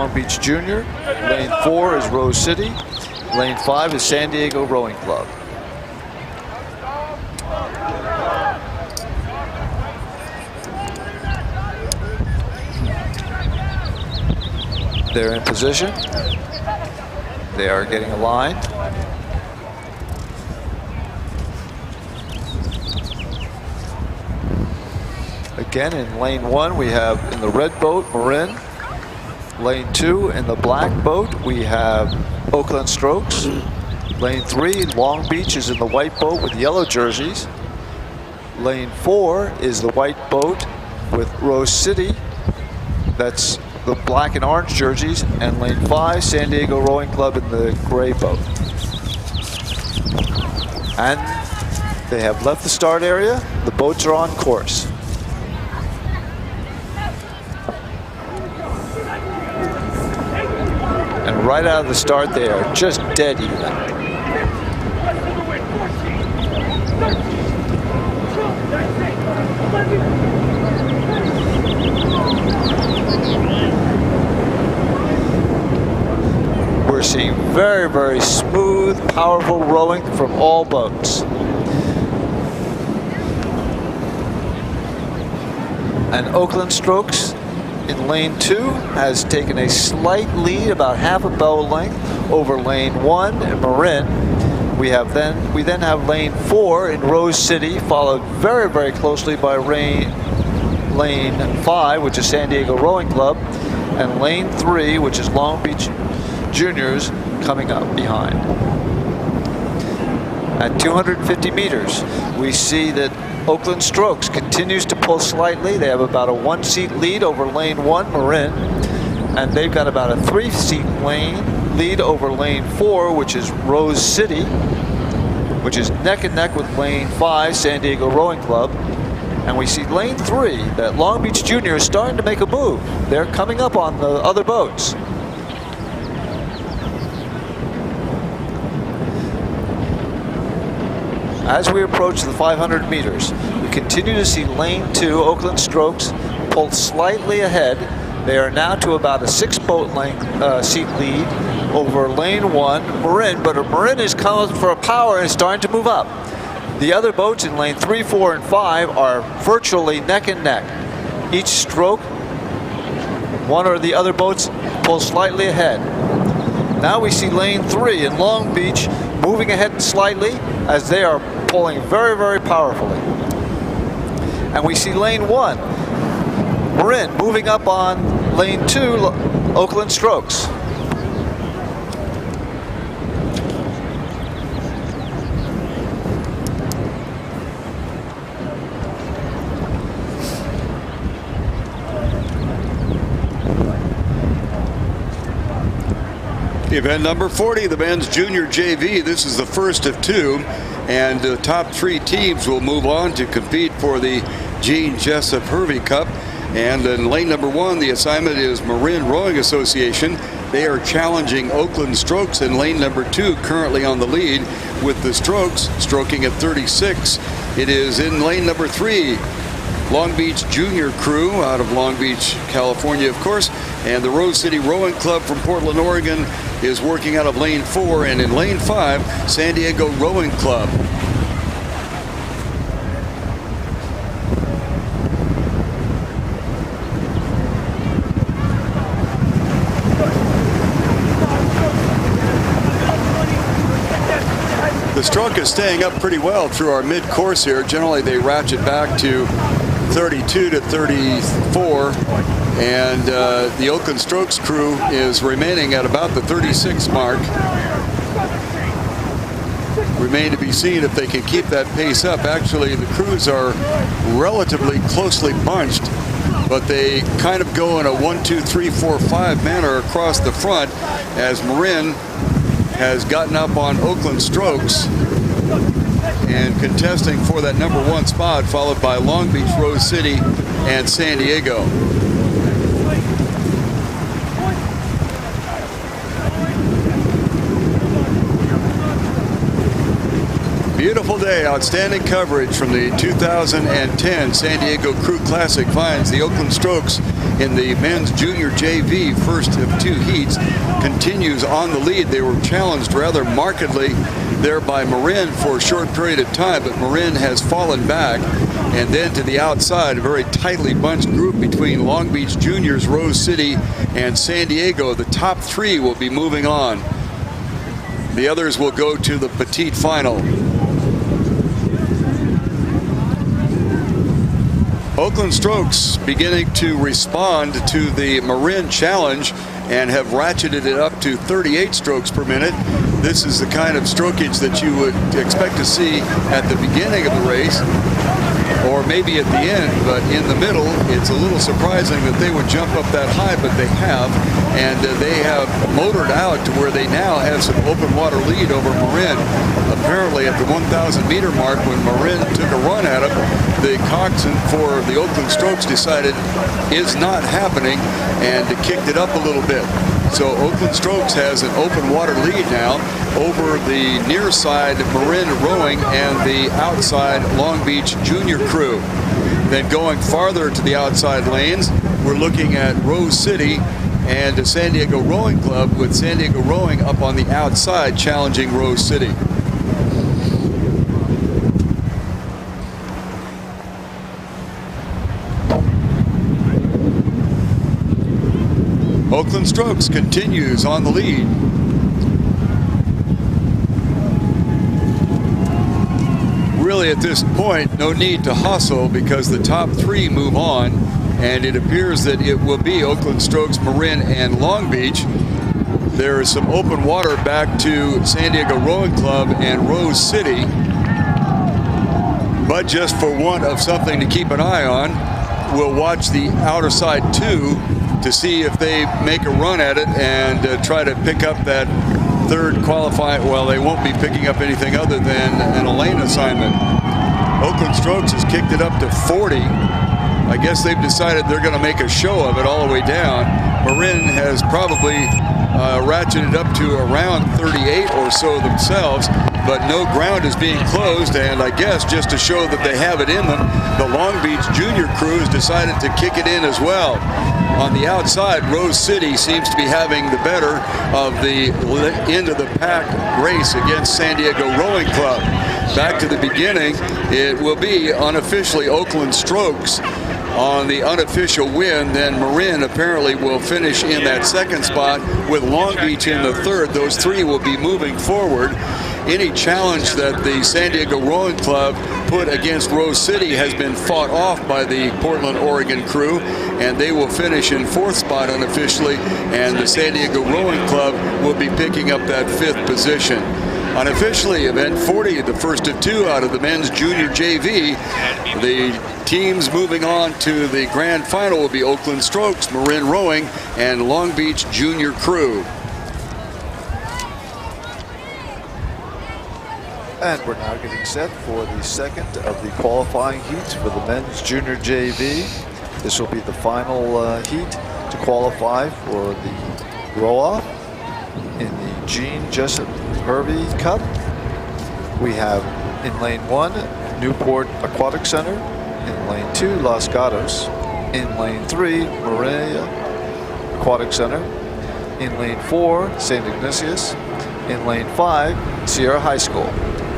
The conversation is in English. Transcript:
Long Beach Junior. Lane 4 is Rose City. Lane 5 is San Diego Rowing Club. They're in position. They are getting aligned. Again, in lane 1, we have in the red boat, Marin. Lane 2, in the black boat, we have Oakland Strokes. Lane 3, Long Beach is in the white boat with yellow jerseys. Lane 4 is the white boat with Rose City. That's the black and orange jerseys. And lane 5, San Diego Rowing Club in the gray boat. And they have left the start area. The boats are on course. And right out of the start, they are just dead even. We're seeing very, very smooth, powerful rowing from all boats. And Oakland Strokes in lane 2 has taken a slight lead, about half a boat length, over lane 1 in Marin. We then have lane 4 in Rose City, followed very, very closely by lane 5, which is San Diego Rowing Club, and lane 3, which is Long Beach Juniors, coming up behind. At 250 meters, we see that Oakland Strokes continues to pull slightly. They have about a 1-seat lead over lane 1, Marin, and they've got about a 3-seat lead over lane 4, which is Rose City, which is neck and neck with lane 5, San Diego Rowing Club. And we see lane 3, that Long Beach Junior, is starting to make a move. They're coming up on the other boats. As we approach the 500 meters, we continue to see lane 2, Oakland Strokes, pull slightly ahead. They are now to about a 6-boat length seat lead over lane 1, Marin, but Marin is coming for a power and is starting to move up. The other boats in lane 3, 4, and 5 are virtually neck and neck. Each stroke, one or the other boats pull slightly ahead. Now we see lane 3 in Long Beach moving ahead slightly as they are pulling very, very powerfully. And we see lane 1, Marin, moving up on lane 2, Oakland Strokes. Event number 40, the men's junior JV. This is the first of 2, and the top 3 teams will move on to compete for the Jessop Hervey Cup. And in lane number 1, the assignment is Marin Rowing Association. They are challenging Oakland Strokes in lane number 2, currently on the lead, with the Strokes stroking at 36. It is in lane number 3, Long Beach Junior crew out of Long Beach, California, of course, and the Rose City Rowing Club from Portland, Oregon is working out of lane 4, and in lane 5, San Diego Rowing Club. The stroke is staying up pretty well through our mid-course here. Generally, they ratchet back to 32 to 34, and the Oakland Strokes crew is remaining at about the 36 mark. Remain to be seen if they can keep that pace up. Actually, the crews are relatively closely bunched, but they kind of go in a 1, 2, 3, 4, 5 manner across the front as Marin has gotten up on Oakland Strokes and contesting for that number 1 spot, followed by Long Beach, Rose City, and San Diego. Beautiful day. day, outstanding coverage from the 2010 San Diego Crew Classic finds the Oakland Strokes in the men's junior JV first of 2 heats continues on the lead. They were challenged rather markedly there by Marin for a short period of time, but Marin has fallen back. And then to the outside, a very tightly bunched group between Long Beach Juniors, Rose City, and San Diego. The top 3 will be moving on. The others will go to the petite final. Oakland Strokes beginning to respond to the Marin challenge and have ratcheted it up to 38 strokes per minute. This is the kind of strokage that you would expect to see at the beginning of the race, or maybe at the end, but in the middle, it's a little surprising that they would jump up that high, but they have, and they have motored out to where they now have some open water lead over Marin. Apparently at the 1,000-meter mark, when Marin took a run at him, the coxswain for the Oakland Strokes decided is not happening and kicked it up a little bit. So Oakland Strokes has an open water lead now over the near side Marin Rowing and the outside Long Beach Junior Crew. Then going farther to the outside lanes, we're looking at Rose City and San Diego Rowing Club, with San Diego Rowing up on the outside challenging Rose City. Oakland Strokes continues on the lead. Really at this point, no need to hustle because the top 3 move on, and it appears that it will be Oakland Strokes, Marin, and Long Beach. There is some open water back to San Diego Rowing Club and Rose City, but just for want of something to keep an eye on, we'll watch the outer side 2 to see if they make a run at it and try to pick up that third qualifying. Well, they won't be picking up anything other than an lane assignment. Oakland Strokes has kicked it up to 40. I guess they've decided they're going to make a show of it all the way down. Marin has probably ratcheted up to around 38 or so themselves, but no ground is being closed, and I guess just to show that they have it in them, the Long Beach Junior Crew has decided to kick it in as well. On the outside, Rose City seems to be having the better of the end of the pack race against San Diego Rowing Club. Back to the beginning, it will be unofficially Oakland Strokes on the unofficial win. Then Marin apparently will finish in that second spot with Long Beach in the third. Those 3 will be moving forward. Any challenge that the San Diego Rowing Club put against Rose City has been fought off by the Portland, Oregon crew, and they will finish in 4th spot unofficially, and the San Diego Rowing Club will be picking up that 5th position. Unofficially, event 40, the first of 2 out of the men's junior JV. The teams moving on to the grand final will be Oakland Strokes, Marin Rowing, and Long Beach Junior Crew. And we're now getting set for the second of the qualifying heats for the men's junior JV. This will be the final heat to qualify for the row-off in the Jessop Hervey Cup. We have in lane 1, Newport Aquatic Center. In lane 2, Los Gatos. In lane 3, Maria Aquatic Center. In lane 4, St. Ignatius. In lane 5, Sierra High School.